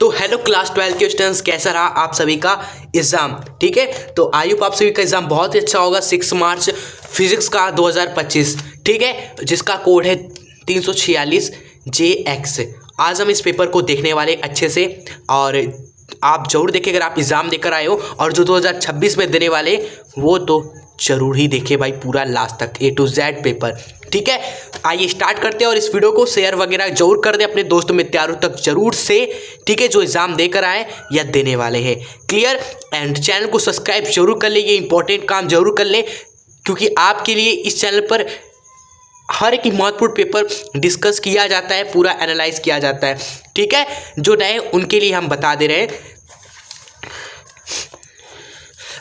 तो hello class 12 के students, कैसा रहा आप सभी का एग्ज़ाम। ठीक है, तो आई होप आप सभी का एग्ज़ाम बहुत ही अच्छा होगा। 6 मार्च फिजिक्स का 2025, ठीक है, जिसका कोड है 346 JX। आज हम इस पेपर को देखने वाले अच्छे से, और आप जरूर देखें अगर आप एग्ज़ाम देकर आए हो, और जो 2026 में देने वाले वो तो जरूर ही देखे भाई पूरा लास्ट तक A to Z पेपर। ठीक है, आइए स्टार्ट करते हैं, और इस वीडियो को शेयर वगैरह जरूर कर दें अपने दोस्तों मित्रों तक जरूर से, ठीक है, जो एग्जाम देकर आए या देने वाले हैं। क्लियर, एंड चैनल को सब्सक्राइब जरूर कर लें, ये इंपॉर्टेंट काम जरूर कर लें, क्योंकि आपके लिए इस चैनल पर हर एक महत्वपूर्ण पेपर डिस्कस किया जाता है, पूरा एनालाइज किया जाता है। ठीक है, जो नए उनके लिए हम बता दे रहे हैं।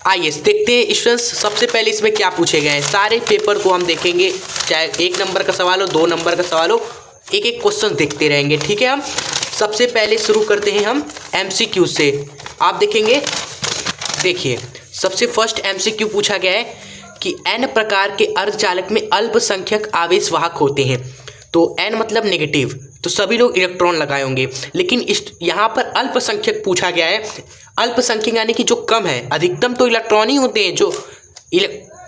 आइए देखते हैं स्टूडेंट्स, सबसे पहले इसमें क्या पूछे गए हैं। सारे पेपर को हम देखेंगे, चाहे 1 नंबर का सवाल हो 2 नंबर का सवाल हो, एक एक क्वेश्चन देखते रहेंगे। ठीक है, हम सबसे पहले शुरू करते हैं हम MCQ से। आप देखेंगे, देखिए सबसे फर्स्ट MCQ पूछा गया है कि N प्रकार के अर्धचालक में अल्पसंख्यक आवेश वाहक होते हैं। तो N मतलब नेगेटिव, तो सभी लोग इलेक्ट्रॉन लगाए होंगे, लेकिन इस यहाँ पर अल्पसंख्यक पूछा गया है। अल्पसंख्यक यानी कि जो कम है, अधिकतम तो इलेक्ट्रॉन ही होते हैं जो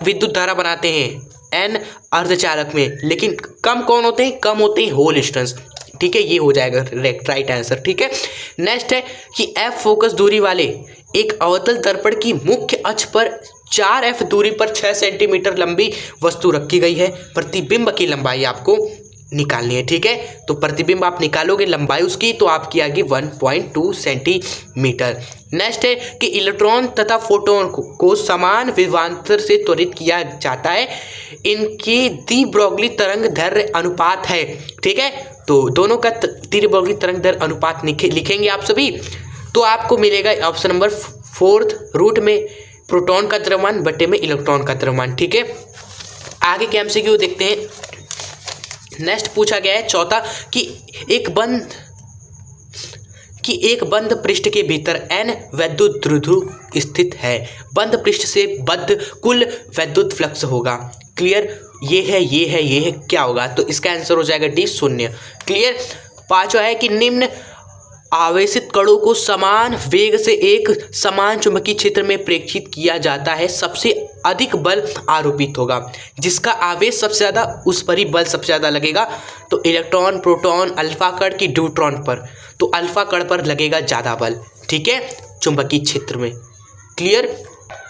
विद्युत धारा बनाते हैं N अर्धचालक में, लेकिन कम कौन होते हैं? कम होते हैं होल स्टूडेंट्स। ठीक है, ये हो जाएगा राइट आंसर। ठीक है, नेक्स्ट है कि F फोकस दूरी वाले एक अवतल दर्पण की मुख्य अक्ष पर 4F दूरी पर 6 सेंटीमीटर लंबी वस्तु रखी गई है। प्रतिबिंब की लंबाई आपको निकालनी है। ठीक है, तो प्रतिबिंब आप निकालोगे लंबाई उसकी, तो आपकी आएगी 1.2 सेंटीमीटर। नेक्स्ट है कि इलेक्ट्रॉन तथा फोटोन को समान विभवांतर से त्वरित किया जाता है। इनकी दी ब्रोगली तरंग दैर्घ्य अनुपात है। ठीक है, तो दोनों का दी ब्रोगली तरंग दैर्घ्य अनुपात लिखेंगे आप सभी, तो आपको मिलेगा ऑप्शन नंबर 4 रूट में प्रोटॉन का द्रव्यमान बटे में इलेक्ट्रॉन का द्रव्यमान। ठीक है, आगे के MCQ देखते हैं। नेक्स्ट पूछा गया है चौथा कि एक बंद पृष्ठ के भीतर N वैद्युत द्विध्रुव स्थित है। बंद पृष्ठ से बद्ध कुल वैद्युत फ्लक्स होगा। क्लियर, ये है, क्या होगा? तो इसका आंसर हो जाएगा D, 0। क्लियर, पांचवा है कि निम्न आवेशित कणों को समान वेग से एक समान चुंबकीय क्षेत्र में प्रेक्षित किया जाता है। सबसे अधिक बल आरोपित होगा, जिसका आवेश सबसे ज़्यादा उस पर ही बल सबसे ज़्यादा लगेगा। तो इलेक्ट्रॉन, प्रोटॉन, अल्फा कण की न्यूट्रॉन पर, तो अल्फा कण पर लगेगा ज़्यादा बल। ठीक है, चुंबकीय क्षेत्र में। क्लियर,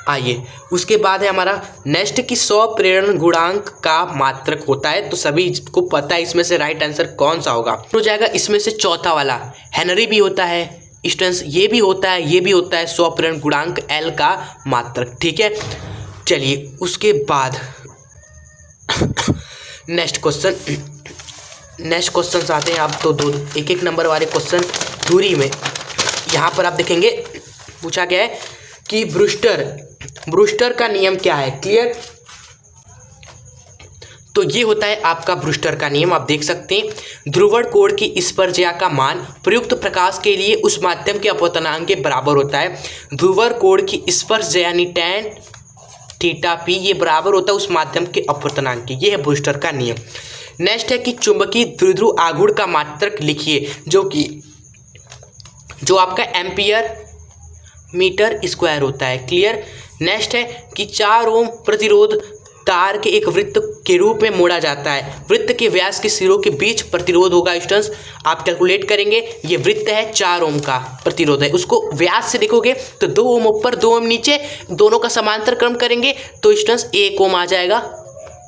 आइए उसके बाद है हमारा नेक्स्ट की 100 प्रेरण गुणांक का मात्रक होता है। तो सभी को पता है इसमें से राइट आंसर कौन सा होगा, हो जाएगा इसमें से चौथा वाला। हेनरी भी होता है स्टूडेंट्स, ये भी होता है, ये भी होता है 100 प्रेरण गुणांक L का मात्रक। ठीक है, चलिए उसके बाद नेक्स्ट क्वेश्चन आते हैं। आप तो दो एक नंबर वाले क्वेश्चन दूरी में, यहाँ पर आप देखेंगे पूछा गया है कि ब्रूस्टर का नियम क्या है। क्लियर, तो ये होता है आपका ब्रूस्टर का नियम। आप देख सकते हैं ध्रुवण कोण की स्पर्शज्या का मान प्रयुक्त प्रकाश के लिए उस माध्यम के अपवर्तनांक के बराबर होता है। ध्रुवण कोण की स्पर्शज्या यानी tan θp ये बराबर होता है उस माध्यम के अपवर्तनांक के। ये है ब्रूस्टर का नियम। नेक्स्ट है कि चुंबकीय द्विध्रुव आघूर्ण का मात्रक लिखिए, जो आपका एम्पियर मीटर स्क्वायर होता है। क्लियर, नेक्स्ट है कि 4 ओम प्रतिरोध तार के एक वृत्त के रूप में मोड़ा जाता है। वृत्त के व्यास के सिरों के बीच प्रतिरोध होगा स्टूडेंट्स, आप कैलकुलेट करेंगे। ये वृत्त है 4 ओम का प्रतिरोध है, उसको व्यास से देखोगे तो 2 ओम ऊपर 2 ओम नीचे, दोनों का समांतर क्रम करेंगे तो स्टूडेंट्स 1 ओम आ जाएगा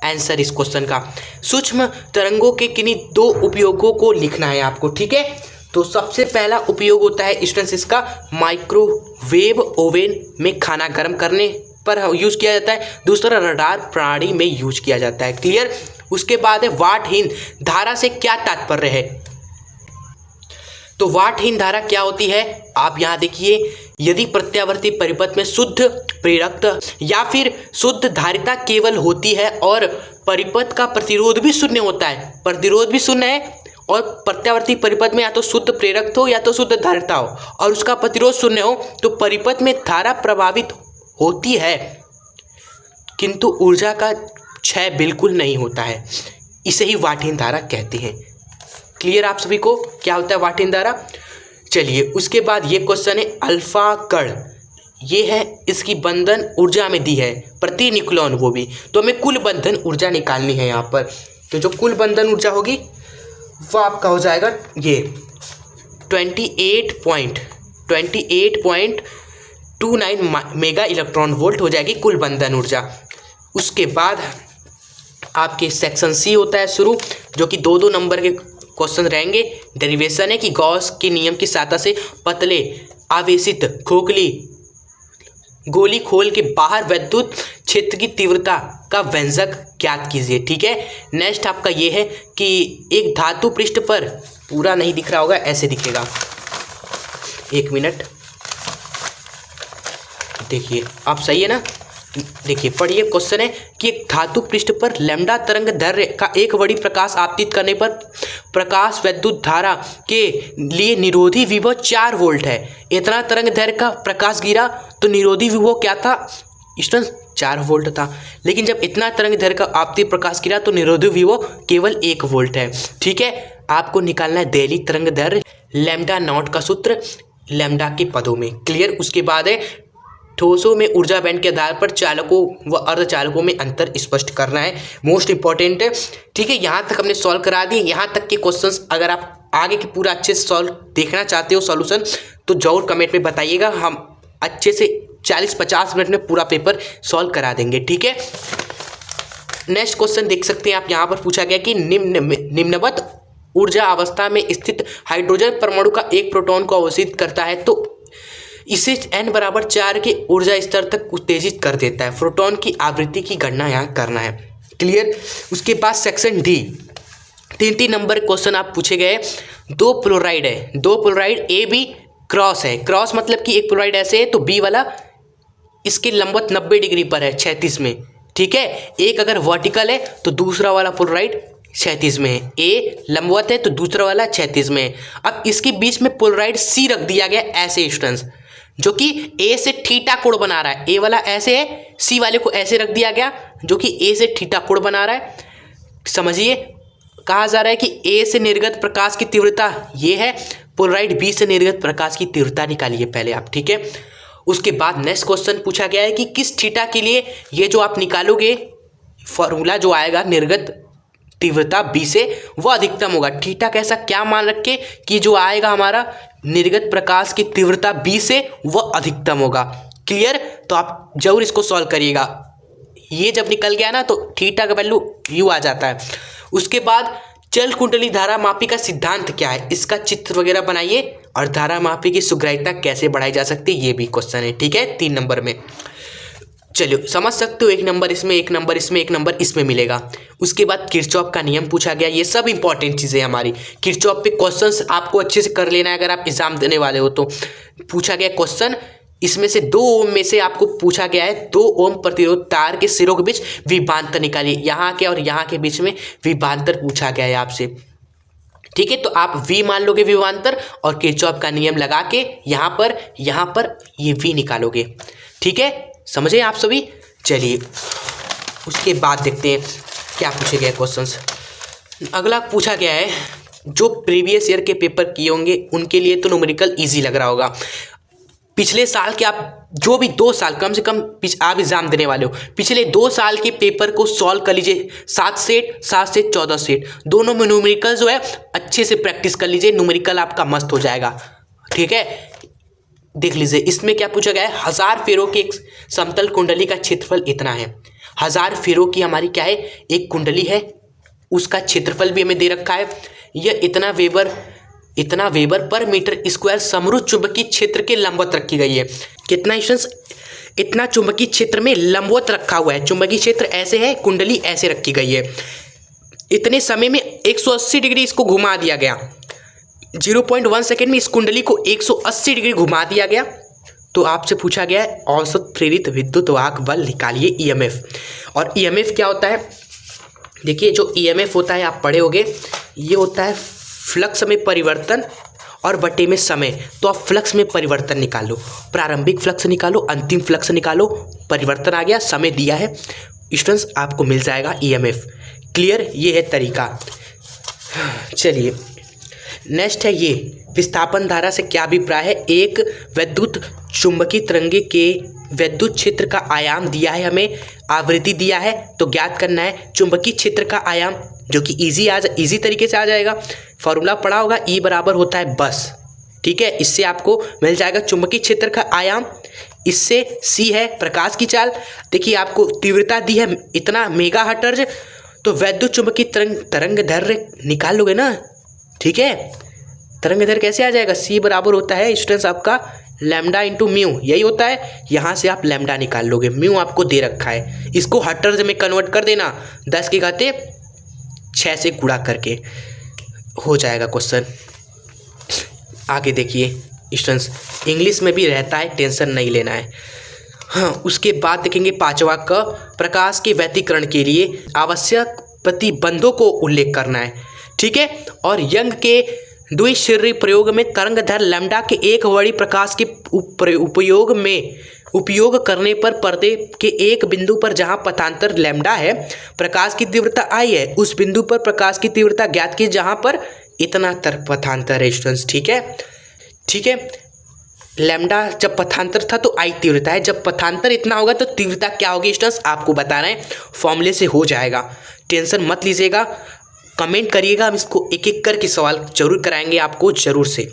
आंसर इस क्वेश्चन का। सूक्ष्म तरंगों के किन्हीं 2 उपयोगों को लिखना है आपको। ठीक है, तो सबसे पहला उपयोग होता है स्टूडेंट्स इसका माइक्रोवेव ओवन में खाना गर्म करने पर यूज किया जाता है। दूसरा रडार प्रणाली में यूज किया जाता है। क्लियर, उसके बाद है वाटहीन धारा से क्या तात्पर्य है। तो वाटहीन धारा क्या होती है, आप यहाँ देखिए, यदि प्रत्यावर्ती परिपथ में शुद्ध प्रेरकता या फिर शुद्ध धारिता केवल होती है और परिपथ का प्रतिरोध भी शून्य होता है, प्रतिरोध भी शून्य है और प्रत्यावर्ती परिपथ में या तो शुद्ध प्रेरकता हो या तो शुद्ध धारिता हो और उसका प्रतिरोध शून्य हो, तो परिपथ में धारा प्रभावित होती है किंतु ऊर्जा का क्षय बिल्कुल नहीं होता है। इसे ही वाटहीन धारा कहते हैं। क्लियर आप सभी को क्या होता है वाटहीन धारा? चलिए उसके बाद ये क्वेश्चन है अल्फा कण, ये है इसकी बंधन ऊर्जा में दी है प्रति न्यूक्लियन, वो भी तो हमें कुल बंधन ऊर्जा निकालनी है यहाँ पर। तो जो कुल बंधन ऊर्जा होगी वो आपका हो जाएगा ये 28.29 मेगा इलेक्ट्रॉन वोल्ट हो जाएगी कुल बंधन ऊर्जा। उसके बाद आपके सेक्शन सी होता है शुरू, जो कि 2-2 नंबर के क्वेश्चन रहेंगे। डेरिवेशन है कि गॉस के नियम की सहायता से पतले आवेशित खोखली गोली खोल के बाहर विद्युत क्षेत्र की तीव्रता का व्यंजक ज्ञात कीजिए। ठीक है, नेक्स्ट आपका ये है कि एक धातु पृष्ठ पर, पूरा नहीं दिख रहा होगा, ऐसे दिखेगा, 1 मिनट देखिए आप, सही है ना, देखिए पढ़िए। क्वेश्चन है कि एक धातु पृष्ठ पर लैम्डा तरंग दैर्घ्य का एक बड़ी प्रकाश आपतित करने पर प्रकाश विद्युत धारा के लिए निरोधी विभव 4 वोल्ट है। इतना तरंग दैर्घ्य का प्रकाश गिरा तो निरोधी विभव क्या था स्टूडेंट्स? 4 वोल्ट था। लेकिन जब इतना तरंग दैर्घ्य का आपतित प्रकाश गिरा तो निरोधी विभव केवल 1 वोल्ट है। ठीक है, आपको निकालना है दैनिक तरंग दैर्घ्य लैम्डा नॉट का सूत्र लैम्डा के पदों में। क्लियर। उसके बाद है ठोसों में ऊर्जा बैंड के आधार पर चालकों व अर्धचालकों में अंतर स्पष्ट करना है, मोस्ट इंपॉर्टेंट है। ठीक है, यहाँ तक हमने सॉल्व करा दिए। यहाँ तक के क्वेश्चंस अगर आप आगे के पूरा अच्छे से सॉल्व देखना चाहते हो सॉल्यूशन, तो जरूर कमेंट में बताइएगा, हम अच्छे से 40-50 मिनट में पूरा पेपर सॉल्व करा देंगे। ठीक है, नेक्स्ट क्वेश्चन देख सकते हैं आप, यहाँ पर पूछा गया कि निम्नवत ऊर्जा अवस्था में स्थित हाइड्रोजन परमाणु का एक प्रोटॉन को अवशोषित करता है तो इसे n=4 के ऊर्जा स्तर तक उत्तेजित कर देता है। प्रोटॉन की आवृत्ति की गणना यहाँ करना है। क्लियर। उसके बाद सेक्शन डी 3 नंबर क्वेश्चन आप पूछे गए। 2 प्लोराइड है, 2 प्लोराइड ए बी क्रॉस है। क्रॉस मतलब कि एक प्लोराइड ऐसे है तो बी वाला इसके लंबवत 90 डिग्री पर है, 36 में। ठीक है, एक अगर वर्टिकल है तो दूसरा वाला प्लोराइड 36 में है। ए लंबवत है तो दूसरा वाला 36 में है। अब इसके बीच में पोलराइड सी रख दिया गया ऐसे स्टूडेंट्स, जो कि ए से थीटा कोण बना रहा है। ए वाला ऐसे है, सी वाले को ऐसे रख दिया गया जो कि ए से थीटा कोण बना रहा है। समझिए, कहा जा रहा है कि ए से निर्गत प्रकाश की तीव्रता ये है, पोलराइड बी से निर्गत प्रकाश की तीव्रता निकालिए पहले आप। ठीक है, उसके बाद नेक्स्ट क्वेश्चन पूछा गया है कि किस थीटा के लिए ये जो आप निकालोगे फॉर्मूला जो आएगा निर्गत तीव्रता बी से वह अधिकतम होगा। थीटा कैसा क्या मान रखे कि जो आएगा हमारा निर्गत प्रकाश की तीव्रता बी से वह अधिकतम होगा। क्लियर। तो आप जरूर इसको सॉल्व करिएगा। ये जब निकल गया ना तो थीटा का वैल्यू यू आ जाता है। उसके बाद चल कुंडली धारा मापी का सिद्धांत क्या है, इसका चित्र वगैरह बनाइए, और धारा मापी की सुग्राह्यता कैसे बढ़ाई जा सकती है ये भी क्वेश्चन है। ठीक है, 3 नंबर में। चलिए समझ सकते हो, 1 नंबर इसमें, 1 नंबर इसमें, 1 नंबर इसमें मिलेगा। उसके बाद किरचॉफ का नियम पूछा गया। ये सब इंपॉर्टेंट चीज़ें हमारी। किरचॉफ पे क्वेश्चंस आपको अच्छे से कर लेना है अगर आप एग्जाम देने वाले हो तो। पूछा गया क्वेश्चन, इसमें से 2 ओम में से आपको पूछा गया है 2 ओम प्रतिरोध तार के सिरों के बीच विभवांतर निकालिए। यहाँ के और यहाँ के बीच में विभवांतर पूछा गया है आपसे। ठीक है, तो आप V मान लोगे विभवांतर, और किरचॉफ का नियम लगा के यहाँ पर ये V निकालोगे। ठीक है, समझे आप सभी। चलिए उसके बाद देखते हैं क्या पूछे गए क्वेश्चंस। अगला पूछा गया है, जो प्रीवियस ईयर के पेपर किए होंगे उनके लिए तो न्यूमेरिकल इजी लग रहा होगा। पिछले साल के आप जो भी 2 साल कम से कम आप एग्जाम देने वाले हो, पिछले 2 साल के पेपर को सॉल्व कर लीजिए। 7 से 14 सेट दोनों में न्यूमेरिकल जो है अच्छे से प्रैक्टिस कर लीजिए, न्यूमेरिकल आपका मस्त हो जाएगा। ठीक है, देख लीजिए इसमें क्या पूछा गया है। 1000 फेरों की एक समतल कुंडली का क्षेत्रफल इतना है। 1000 फेरों की हमारी क्या है, एक कुंडली है, उसका क्षेत्रफल भी हमें दे रखा है। यह इतना वेबर पर मीटर स्क्वायर समरुद्ध चुंबकीय क्षेत्र के लंबवत रखी गई है। कितना इंस्टेंस, इतना चुंबकीय क्षेत्र में लंबवत रखा हुआ है। चुंबकीय क्षेत्र ऐसे है, कुंडली ऐसे रखी गई है। इतने समय में 180 डिग्री इसको घुमा दिया गया। 0.1 सेकेंड में इस कुंडली को 180 डिग्री घुमा दिया गया। तो आपसे पूछा गया है औसत प्रेरित विद्युत वाहक बल निकालिए, ईएमएफ। और ईएमएफ क्या होता है, देखिए जो ईएमएफ होता है आप पढ़े होगे, ये होता है फ्लक्स में परिवर्तन और बटे में समय। तो आप फ्लक्स में परिवर्तन निकालो, प्रारंभिक फ्लक्स निकालो, अंतिम फ्लक्स निकालो, परिवर्तन आ गया, समय दिया है स्टूडेंट्स, आपको मिल जाएगा ईएमएफ। क्लियर, ये है तरीका। चलिए नेक्स्ट है ये विस्थापन धारा से क्या अभिप्राय है? एक विद्युत चुंबकीय तरंगे के विद्युत क्षेत्र का आयाम दिया है, हमें आवृत्ति दिया है, तो ज्ञात करना है चुंबकीय क्षेत्र का आयाम, जो कि इजी तरीके से आ जाएगा। फॉर्मूला पढ़ा होगा, E बराबर होता है बस, ठीक है। इससे आपको मिल जाएगा चुंबकीय क्षेत्र का आयाम। इससे C है प्रकाश की चाल। देखिए आपको तीव्रता दी है इतना मेगाहर्ट्ज, तो वैद्युत चुंबकीय तरंग दैर्घ्य निकाल लोगे ना, ठीक है। तरंग दैर्घ्य कैसे आ जाएगा? C बराबर होता है स्टूडेंट्स आपका लैम्डा इंटू म्यू, यही होता है। यहाँ से आप लैम्डा निकाल लोगे, म्यू आपको दे रखा है, इसको हर्ट्ज में कन्वर्ट कर देना, 10 की घात 6 से गुणा करके हो जाएगा क्वेश्चन। आगे देखिए स्टूडेंट्स, इंग्लिश में भी रहता है, टेंशन नहीं लेना है। हाँ, उसके बाद देखेंगे 5वां क, प्रकाश के व्यतिकरण के लिए आवश्यक प्रतिबंधों को उल्लेख करना है, ठीक है। और यंग के द्विशीर्य प्रयोग में तरंग दैर्घ्य लैम्डा के एक वर्णी प्रकाश के उपयोग करने पर पर्दे के एक बिंदु पर जहां पथांतर लैम्डा है, प्रकाश की तीव्रता आई है, उस बिंदु पर प्रकाश की तीव्रता ज्ञात की जहां पर इतना पथांतर है स्टूडेंट्स, ठीक है, ठीक है। लैम्डा जब पथांतर था तो आई तीव्रता है, जब पथांतर इतना होगा तो तीव्रता क्या होगी स्टूडेंट्स, आपको बता रहे हैं, फॉर्मूले से हो जाएगा, टेंशन मत लीजिएगा। कमेंट करिएगा, हम इसको एक एक करके सवाल जरूर कराएंगे आपको, जरूर से।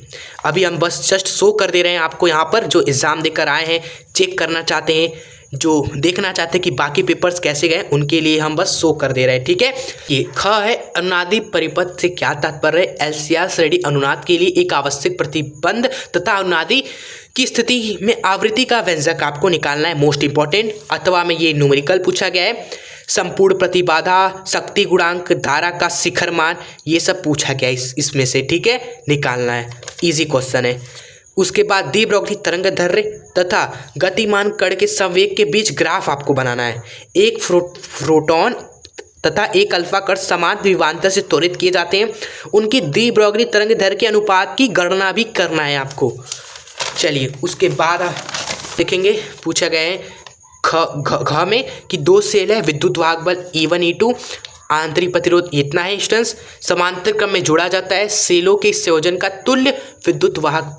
अभी हम बस जस्ट शो कर दे रहे हैं आपको यहाँ पर, जो एग्ज़ाम देकर आए हैं, चेक करना चाहते हैं, जो देखना चाहते हैं कि बाकी पेपर्स कैसे गए, उनके लिए हम बस शो कर दे रहे हैं, ठीक है। ये ख है, अनुनादी परिपथ से क्या तात्पर्य है? LCR श्रेणी अनुनाद के लिए एक आवश्यक प्रतिबंध तथा अनुनादी की स्थिति में आवृत्ति का व्यंजक आपको निकालना है, मोस्ट इंपॉर्टेंट। अथवा में ये न्यूमेरिकल पूछा गया है, संपूर्ण प्रतिबाधा, शक्ति गुणांक, धारा का शिखर मान, ये सब पूछा गया इसमें से, ठीक है, निकालना है, इजी क्वेश्चन है। उसके बाद डी ब्रोगली तरंग दैर्घ्य तथा गतिमान कण के संवेग के बीच ग्राफ आपको बनाना है। एक प्रोटॉन तथा एक अल्फा कण समान विभवांतर से त्वरित किए जाते हैं, उनकी डी ब्रोगली तरंग दैर्घ्य के अनुपात की गणना भी करना है आपको। चलिए उसके बाद देखेंगे, पूछा गया है घ में कि दो सेल है, विद्युत वाहक बल E1 E2, आंतरिक प्रतिरोध इतना है स्टूडेंट्स, समांतर क्रम में जोड़ा जाता है, सेलों के संयोजन का तुल्य विद्युत वाहक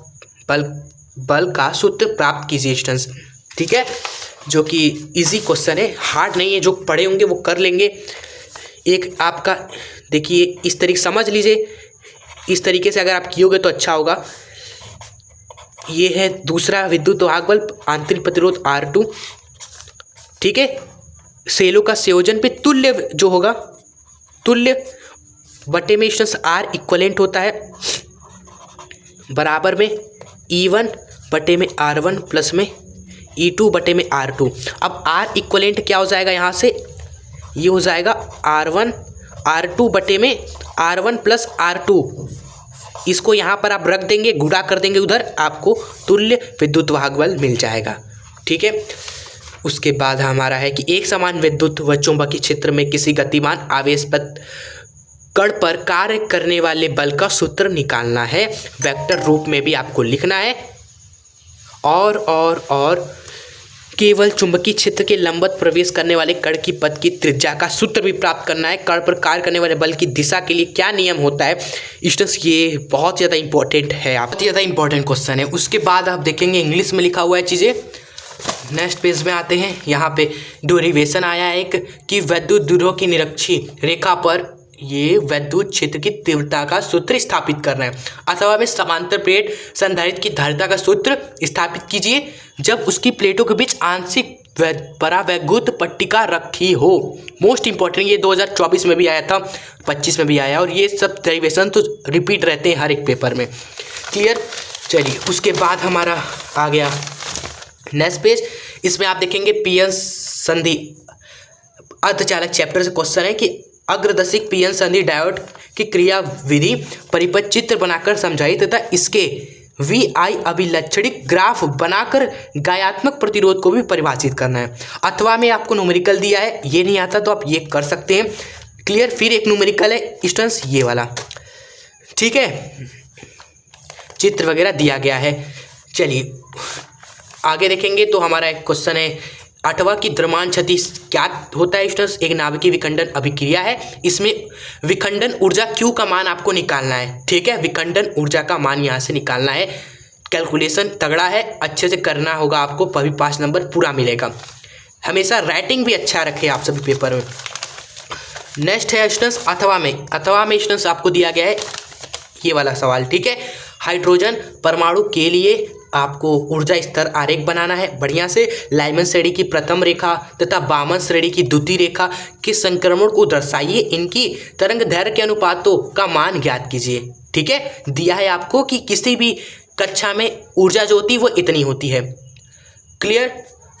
बल का सूत्र प्राप्त कीजिए स्टूडेंट्स, ठीक है, जो कि इजी क्वेश्चन है, हार्ड नहीं है, जो पढ़े होंगे वो कर लेंगे। एक आपका देखिए इस तरीके समझ लीजिए, इस तरीके से अगर आप कियोगे तो अच्छा होगा। ये है दूसरा विद्युत वाहक बल, आंतरिक प्रतिरोध R2, ठीक है, सेलों का संयोजन पे तुल्य जो होगा, तुल्य बटे में स्टूडेंट्स R इक्वलेंट होता है बराबर में E1 बटे में R1 प्लस में E2 बटे में R2। अब R इक्वलेंट क्या हो जाएगा, यहाँ से ये हो जाएगा R1 R2 बटे में R1 प्लस R2, इसको यहाँ पर आप रख देंगे, गुणा कर देंगे उधर, आपको तुल्य विद्युत वाहक बल मिल जाएगा, ठीक है। उसके बाद हमारा है कि एक समान विद्युत व चुंबकीय क्षेत्र में किसी गतिमान आवेशपद कण पर कार्य करने वाले बल का सूत्र निकालना है, वेक्टर रूप में भी आपको लिखना है। और केवल चुंबकीय क्षेत्र के लंबवत प्रवेश करने वाले कण की पथ की त्रिज्या का सूत्र भी प्राप्त करना है। कण पर कार्य करने वाले बल की दिशा के लिए क्या नियम होता है स्टूडेंट्स, ये बहुत ज़्यादा इंपॉर्टेंट है, बहुत ज़्यादा इंपॉर्टेंट क्वेश्चन है। उसके बाद आप देखेंगे इंग्लिश में लिखा हुआ है चीज़ें। नेक्स्ट पेज में आते हैं, यहाँ पे डेरिवेशन आया है एक कि विद्युत द्विध्रुव की निरक्षी रेखा पर ये विद्युत क्षेत्र की तीव्रता का सूत्र स्थापित करना है, अथवा में समांतर प्लेट संधारित्र की धारिता का सूत्र स्थापित कीजिए जब उसकी प्लेटों के बीच आंशिक परावैद्युत पट्टिका रखी हो। मोस्ट इंपॉर्टेंट, ये 2024 में भी आया था, 25 में भी आया, और ये सब डेरिवेशन तो रिपीट रहते हैं हर एक पेपर में, क्लियर। चलिए उसके बाद हमारा आ गया नेक्स्ट पेज, इसमें आप देखेंगे पीएन संधि अर्धचालक चैप्टर से क्वेश्चन है कि अग्रदशिक पीएन संधि डायोड की क्रिया विधि परिपथ चित्र बनाकर समझाई तथा इसके VI अभिलक्षणिक ग्राफ बनाकर गायात्मक प्रतिरोध को भी परिभाषित करना है। अथवा में आपको न्यूमेरिकल दिया है, ये नहीं आता तो आप ये कर सकते हैं, क्लियर। फिर एक न्यूमेरिकल है स्टूडेंट्स ये वाला, ठीक है, चित्र वगैरह दिया गया है। चलिए आगे देखेंगे तो हमारा एक क्वेश्चन है 8वां की द्रव्यमान क्षति क्या होता है स्टूडेंट्स? एक नाभिकीय विखंडन अभिक्रिया है। इसमें विखंडन ऊर्जा Q का मान आपको निकालना है, ठीक है। विखंडन ऊर्जा का मान यहाँ से निकालना है। कैलकुलेशन तगड़ा है, अच्छे से करना होगा आपको, तभी 5 नंबर पूरा मिलेगा। हमेशा राइटिंग भी अच्छा रखे आप सभी पेपर में। नेक्स्ट है स्टूडेंट्स अथवा में स्टूडेंट्स आपको दिया गया है ये वाला सवाल, ठीक है। हाइड्रोजन परमाणु के लिए आपको ऊर्जा स्तर आरेख बनाना है बढ़िया से। लाइमन श्रेणी की प्रथम रेखा तथा बामन श्रेणी की द्वितीय रेखा के संक्रमण को दर्शाइए। इनकी तरंग दैर्घ्य के अनुपातों का मान ज्ञात कीजिए, ठीक है। दिया है आपको कि किसी भी कक्षा में ऊर्जा जो होती है वो इतनी होती है। क्लियर?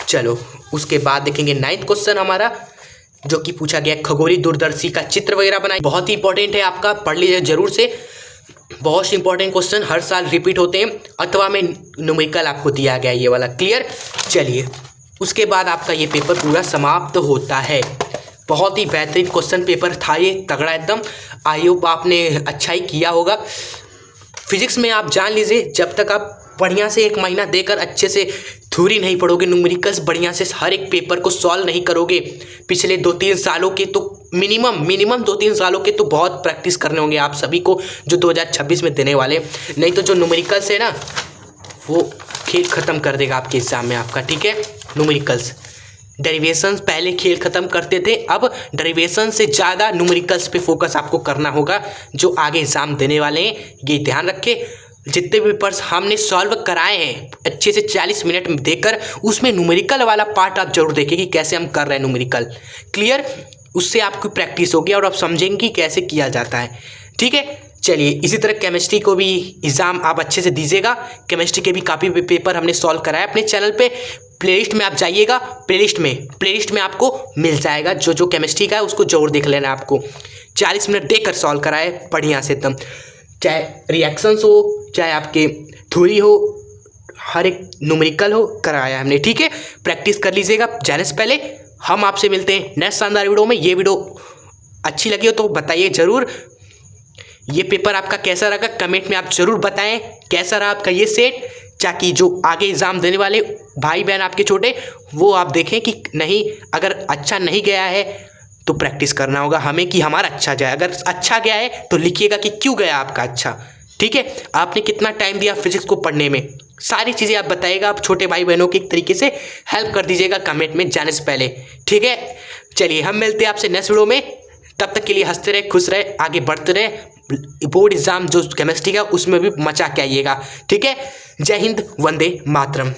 चलो उसके बाद देखेंगे 9th क्वेश्चन हमारा, जो कि पूछा गया खगोलीय दूरदर्शी का चित्र वगैरह बनाए। बहुत ही इंपॉर्टेंट है आपका, पढ़ लीजिए जरूर से। बहुत इंपॉर्टेंट क्वेश्चन हर साल रिपीट होते हैं। अथवा में न्यूमेरिकल आपको दिया गया ये वाला। क्लियर? चलिए उसके बाद आपका ये पेपर पूरा समाप्त होता है। बहुत ही बेहतरीन क्वेश्चन पेपर था ये, तगड़ा एकदम। आई होप आपने अच्छा ही किया होगा। फिजिक्स में आप जान लीजिए, जब तक आप बढ़िया से 1 महीना देकर अच्छे से थ्योरी नहीं पढ़ोगे, न्यूमेरिकल्स बढ़िया से हर एक पेपर को सॉल्व नहीं करोगे, पिछले 2-3 सालों के तो मिनिमम 2-3 सालों के तो बहुत प्रैक्टिस करने होंगे आप सभी को, जो 2026 में देने वाले। नहीं तो जो न्यूमेरिकल्स है ना, वो खेल ख़त्म कर देगा आपके एग्ज़ाम में आपका, ठीक है। न्यूमेरिकल्स डेरिवेशंस पहले खेल ख़त्म करते थे, अब डेरिवेशन से ज़्यादा न्यूमेरिकल्स पे फोकस आपको करना होगा जो आगे एग्ज़ाम देने वाले हैं। ये ध्यान रखें, जितने भी पेपर्स हमने सॉल्व कराए हैं अच्छे से 40 मिनट में देकर, उसमें न्यूमेरिकल वाला पार्ट आप जरूर देखें कि कैसे हम कर रहे हैं न्यूमेरिकल। क्लियर? उससे आपकी प्रैक्टिस होगी और आप समझेंगे कि कैसे किया जाता है, ठीक है। चलिए इसी तरह केमिस्ट्री को भी एग्ज़ाम आप अच्छे से दीजिएगा। केमिस्ट्री के भी काफ़ी पेपर हमने सॉल्व कराए अपने चैनल पे। प्लेलिस्ट में आप जाइएगा, प्लेलिस्ट में आपको मिल जाएगा जो केमिस्ट्री का है, उसको जरूर देख लेना। आपको 40 मिनट देकर सॉल्व कराए बढ़िया से एकदम, चाहे रिएक्शंस हो चाहे आपके थ्योरी हो, हर एक न्यूमेरिकल हो, कराया हमने, ठीक है। प्रैक्टिस कर लीजिएगा जाने से पहले। हम आपसे मिलते हैं नेक्स्ट शानदार वीडियो में। ये वीडियो अच्छी लगी हो तो बताइए ज़रूर। ये पेपर आपका कैसा रहा कमेंट में आप ज़रूर बताएं, कैसा रहा आपका ये सेट, ताकि जो आगे एग्ज़ाम देने वाले भाई बहन आपके छोटे, वो आप देखें कि नहीं, अगर अच्छा नहीं गया है तो प्रैक्टिस करना होगा हमें कि हमारा अच्छा जाए। अगर अच्छा गया है तो लिखिएगा कि क्यों गया आपका अच्छा, ठीक है। आपने कितना टाइम दिया फिजिक्स को पढ़ने में, सारी चीज़ें आप बताइएगा। आप छोटे भाई बहनों की एक तरीके से हेल्प कर दीजिएगा कमेंट में जाने से पहले, ठीक है। चलिए हम मिलते हैं आपसे नेक्स्ट वीडियो में। तब तक के लिए हंसते रहे, खुश रहे, आगे बढ़ते रहे। बोर्ड एग्जाम जो केमिस्ट्री का उसमें भी मचा के आइएगा, ठीक है। जय हिंद, वंदे मातरम।